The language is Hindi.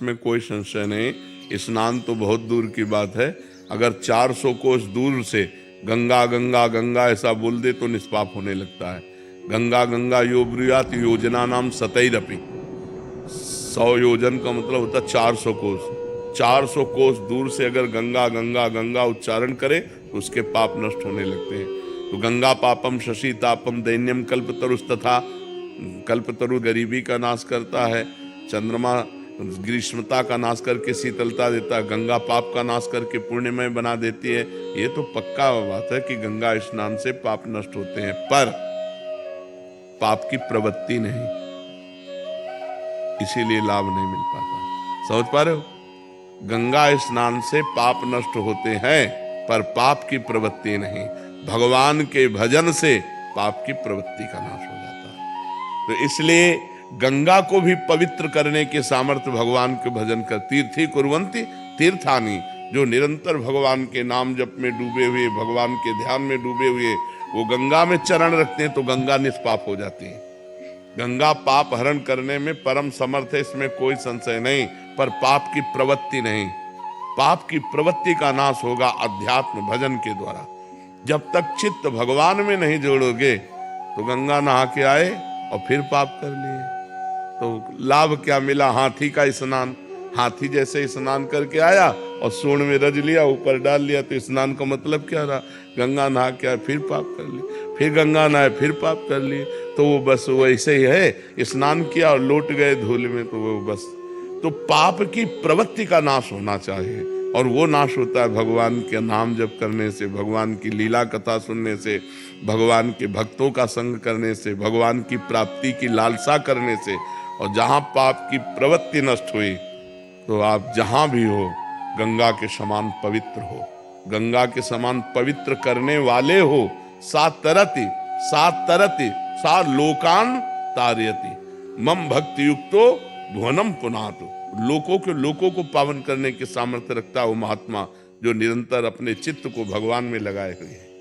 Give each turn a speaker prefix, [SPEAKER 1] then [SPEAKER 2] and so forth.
[SPEAKER 1] इसमें कोई संशय नहीं। स्नान तो बहुत दूर की बात है, अगर 400 कोस दूर से गंगा गंगा गंगा ऐसा बोल दे तो निष्पाप होने लगता है। गंगा गंगा यो ब्रूयात योजना नाम सतैरपि, 100 योजन का मतलब होता है 400 कोस। 400 कोस दूर से अगर गंगा गंगा गंगा उच्चारण करे तो उसके पाप नष्ट होने लगते हैं। तो गंगा पापम शशि तापम दैन्यम कल्पतरुस तथा, कल्पतरु गरीबी का नाश करता है, चंद्रमा ग्रीष्मता का नाश करके शीतलता देता है, गंगा पाप का नाश करके पुण्यमय बना देती है। ये तो पक्का बात है कि गंगा स्नान से पाप नष्ट होते हैं, पर पाप की प्रवृत्ति नहीं, इसीलिए लाभ नहीं मिल पाता। समझ पा रहे हो? गंगा स्नान से पाप नष्ट होते हैं पर पाप की प्रवृत्ति नहीं। भगवान के भजन से पाप की प्रवृत्ति का नाश हो जाता है। तो इसलिए गंगा को भी पवित्र करने के सामर्थ्य भगवान के भजन कर। तीर्थी कुर्वन्ति तीर्थानि, जो निरंतर भगवान के नाम जप में डूबे हुए, भगवान के ध्यान में डूबे हुए, वो गंगा में चरण रखते हैं तो गंगा निष्पाप हो जाती है। गंगा पाप हरण करने में परम समर्थ है, इसमें कोई संशय नहीं, पर पाप की प्रवृत्ति नहीं। पाप की प्रवृत्ति का नाश होगा अध्यात्म भजन के द्वारा। जब तक चित्त भगवान में नहीं जोड़ोगे तो गंगा नहा के आए और फिर पाप कर लिए तो लाभ क्या मिला? हाथी का स्नान, हाथी जैसे स्नान करके आया और सूंड में रज लिया, ऊपर डाल लिया, तो स्नान का मतलब क्या रहा? गंगा नहा के आए फिर पाप कर लिए, फिर गंगा नहाए फिर पाप कर लिए। तो वो बस वैसे ही है, स्नान किया और लौट गए धूल में, तो वो बस। तो पाप की प्रवृत्ति का नाश होना चाहिए, और वो नाश होता है भगवान के नाम जप करने से, भगवान की लीला कथा सुनने से, भगवान के भक्तों का संग करने से, भगवान की प्राप्ति की लालसा करने से। और जहां पाप की प्रवृत्ति नष्ट हुई तो आप जहां भी हो गंगा के समान पवित्र हो, गंगा के समान पवित्र करने वाले हो। सात तरति सा लोकान तारयति मम भक्ति युक्तो भुवनम पुनातु। लोकों को पावन करने के सामर्थ्य रखता है वो महात्मा जो निरंतर अपने चित्त को भगवान में लगाए हुए है।